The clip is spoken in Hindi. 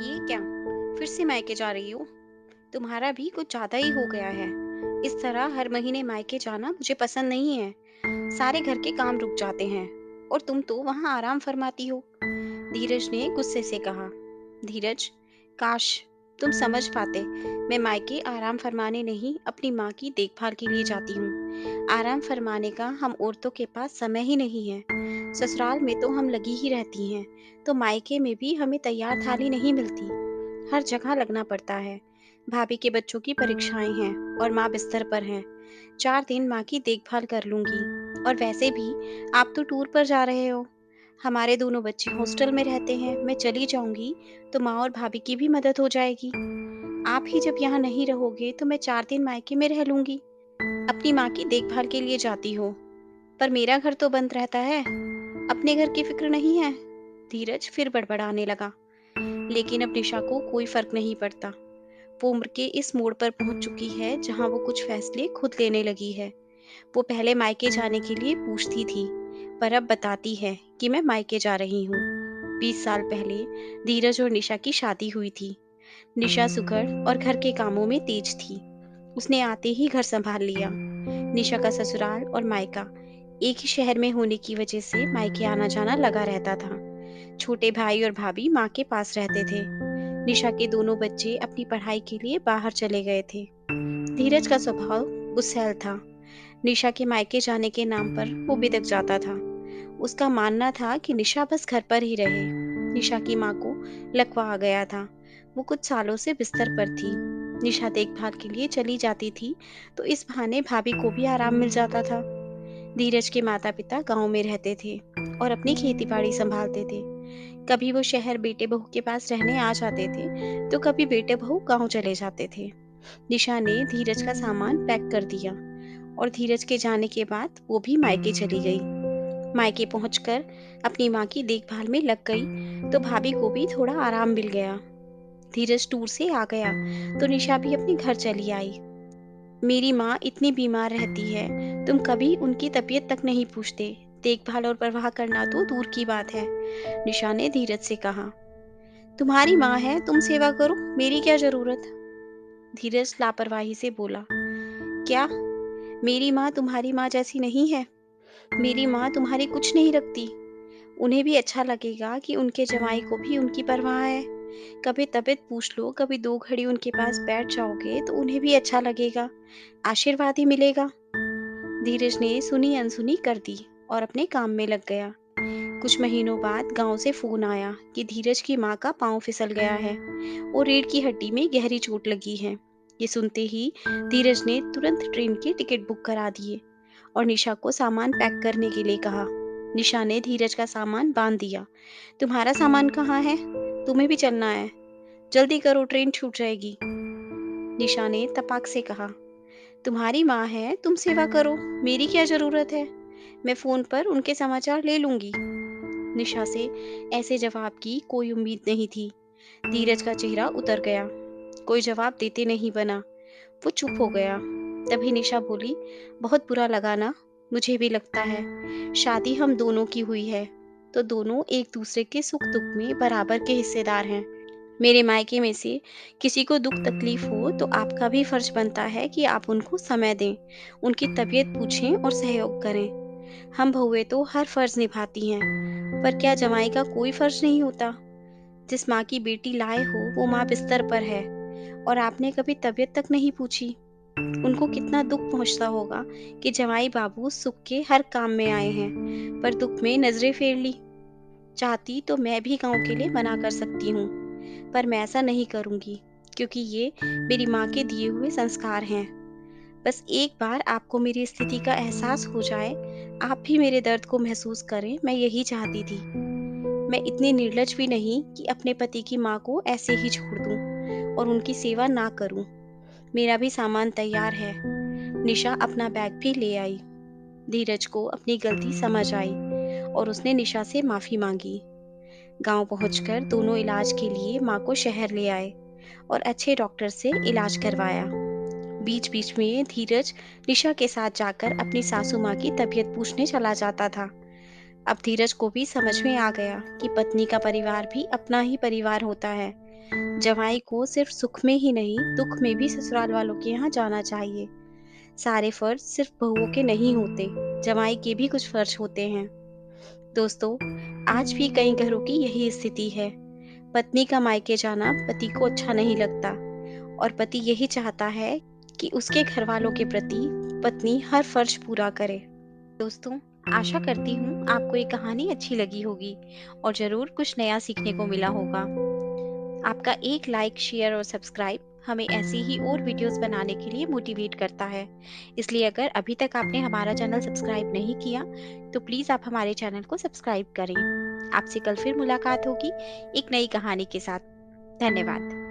ये क्या? फिर से मायके जा रही हो? तुम्हारा भी कुछ ज़्यादा ही हो गया है। इस तरह हर महीने मायके जाना मुझे पसंद नहीं है। सारे घर के काम रुक जाते हैं और तुम तो वहाँ आराम फरमाती हो। धीरज ने गुस्से से कहा। धीरज, काश तुम समझ पाते। मैं मायके आराम फरमाने नहीं, अपनी माँ की देखभाल के लिए जाती हूँ। आराम फरमाने का हम औरतों के पास समय ही नहीं है। ससुराल में तो हम लगी ही रहती हैं, तो मायके में भी हमें तैयार थाली नहीं मिलती। हर जगह लगना पड़ता है। भाभी के बच्चों की परीक्षाएं हैं और माँ बिस्तर पर हैं। 4 दिन माँ की देखभाल कर लूंगी। और वैसे भी आप तो टूर पर जा रहे हो। हमारे दोनों बच्चे हॉस्टल में रहते हैं। मैं चली जाऊंगी तो माँ और भाभी की भी मदद हो जाएगी। आप ही जब यहाँ नहीं रहोगे तो मैं 4 दिन मायके में रह लूंगी। अपनी माँ की देखभाल के लिए जाती हो, पर मेरा घर तो बंद रहता है। अपने घर की फिक्र नहीं है। धीरज फिर बड़बड़ाने लगा। लेकिन अब निशा को कोई फर्क नहीं पड़ता। वो उम्र के इस मोड़ पर पहुंच चुकी है जहां वो कुछ फैसले खुद लेने लगी है। वो पहले मायके जाने के लिए पूछती थी, पर अब बताती है कि मैं मायके जा रही हूँ। 20 साल पहले धीरज और निशा की शादी हुई थी। निशा सुघड़ और घर के कामों में तेज थी। उसने आते ही घर संभाल लिया। निशा का ससुराल और मायका एक ही शहर में होने की वजह से मायके आना जाना लगा रहता था। छोटे भाई और भाभी माँ के पास रहते थे। निशा के दोनों बच्चे अपनी पढ़ाई के लिए बाहर चले गए थे। धीरज का स्वभाव गुस्सैल था। निशा के मायके जाने के नाम पर वो बिदक जाता था। उसका मानना था कि निशा बस घर पर ही रहे। निशा की माँ को लकवा आ गया था। वो कुछ सालों से बिस्तर पर थी। निशा देखभाल के लिए चली जाती थी, तो इस बहाने भाभी को भी आराम मिल जाता था। धीरज के माता पिता गांव में रहते थे और अपनी खेती बाड़ी संभालते थे। कभी वो शहर बेटे बहू के पास रहने आ जाते थे, तो कभी बेटे बहू गांव चले जाते थे। निशा ने धीरज का सामान पैक कर दिया और धीरज के जाने के बाद वो भी मायके चली गई। मायके पहुंचकर अपनी माँ की देखभाल में लग गई, तो भाभी को भी थोड़ा आराम मिल गया। धीरज टूर से आ गया तो निशा भी अपने घर चली आई। मेरी माँ इतनी बीमार रहती है, तुम कभी उनकी तबीयत तक नहीं पूछते। देखभाल और परवाह करना तो दूर की बात है। निशा ने धीरज से कहा। तुम्हारी माँ है, तुम सेवा करो, मेरी क्या जरूरत? धीरज लापरवाही से बोला। क्या? मेरी माँ तुम्हारी माँ जैसी नहीं है। मेरी माँ तुम्हारी कुछ नहीं रखती। उन्हें भी अच्छा लगेगा कि उनके जवाई को भी उनकी परवाह है। कभी तबीयत पूछ लो, कभी 2 घड़ी उनके पास बैठ जाओगे तो उन्हें भी अच्छा लगेगा। आशीर्वाद ही मिलेगा। धीरज ने सुनी अनसुनी कर दी और अपने काम में लग गया। कुछ महीनों बाद गांव से फोन आया कि धीरज की माँ का पांव फिसल गया है और रीढ़ की हड्डी में गहरी चोट लगी है। ये सुनते ही धीरज ने तुरंत ट्रेन की टिकट बुक करा दिए और निशा को सामान पैक करने के लिए कहा। निशा ने धीरज का सामान बांध दिया। तुम्हारा सामान कहाँ है? तुम्हें भी चलना है। जल्दी करो, ट्रेन छूट जाएगी। निशा ने तपाक से कहा। तुम्हारी माँ है, तुम सेवा करो, मेरी क्या जरूरत है? मैं फोन पर उनके समाचार ले लूंगी। निशा से ऐसे जवाब की कोई उम्मीद नहीं थी। धीरज का चेहरा उतर गया। कोई जवाब देते नहीं बना। वो चुप हो गया। तभी निशा बोली, बहुत बुरा लगा ना? मुझे भी लगता है। शादी हम दोनों की हुई है, तो दोनों एक दूसरे के सुख दुख में बराबर के हिस्सेदार हैं। मेरे मायके में से किसी को दुख तकलीफ हो तो आपका भी फर्ज बनता है कि आप उनको समय दें, उनकी तबीयत पूछें और सहयोग करें। हम बहुएं तो हर फर्ज निभाती हैं, पर क्या जमाई का कोई फर्ज नहीं होता? जिस माँ की बेटी लाए हो वो माँ बिस्तर पर है और आपने कभी तबीयत तक नहीं पूछी। उनको कितना दुख पहुंचता होगा कि जमाई बाबू सुख के हर काम में आए हैं, पर दुख में नजरें फेर ली। चाहती तो मैं भी गांव के लिए मना कर सकती हूँ, पर मैं ऐसा नहीं करूंगी, क्योंकि ये मेरी माँ के दिए हुए संस्कार हैं। बस एक बार आपको मेरी स्थिति का एहसास हो जाए, आप भी मेरे दर्द को महसूस करें, मैं यही चाहती थी। मैं इतनी निर्लज भी नहीं कि अपने पति की माँ को ऐसे ही छोड़ दूं और उनकी सेवा ना करूं। मेरा भी सामान तैयार है। निशा अपना बैग भी ले आई। धीरज को अपनी गलती समझ आई और उसने निशा से माफी मांगी। गांव पहुंचकर दोनों इलाज के लिए माँ को शहर ले आए और अच्छे डॉक्टर से इलाज करवाया। बीच बीच में धीरज निशा के साथ जाकर अपनी सासू माँ की तबीयत पूछने चला जाता था। अब धीरज को भी समझ में आ गया कि पत्नी का परिवार भी अपना ही परिवार होता है। जवाई को सिर्फ सुख में ही नहीं, दुख में भी ससुराल वालों के यहाँ जाना चाहिए। सारे फर्ज सिर्फ बहुओं के नहीं होते, जवाई के भी कुछ फर्ज होते हैं। दोस्तों, आज भी कई घरों की यही स्थिति है। पत्नी का मायके जाना पति को अच्छा नहीं लगता और पति यही चाहता है कि उसके घर वालों के प्रति पत्नी हर फर्ज पूरा करे। दोस्तों, आशा करती हूँ आपको ये कहानी अच्छी लगी होगी और ज़रूर कुछ नया सीखने को मिला होगा। आपका एक लाइक, शेयर और सब्सक्राइब हमें ऐसी ही और वीडियोस बनाने के लिए मोटिवेट करता है। इसलिए अगर अभी तक आपने हमारा चैनल सब्सक्राइब नहीं किया, तो प्लीज़ आप हमारे चैनल को सब्सक्राइब करें। आपसे कल फिर मुलाकात होगी एक नई कहानी के साथ। धन्यवाद।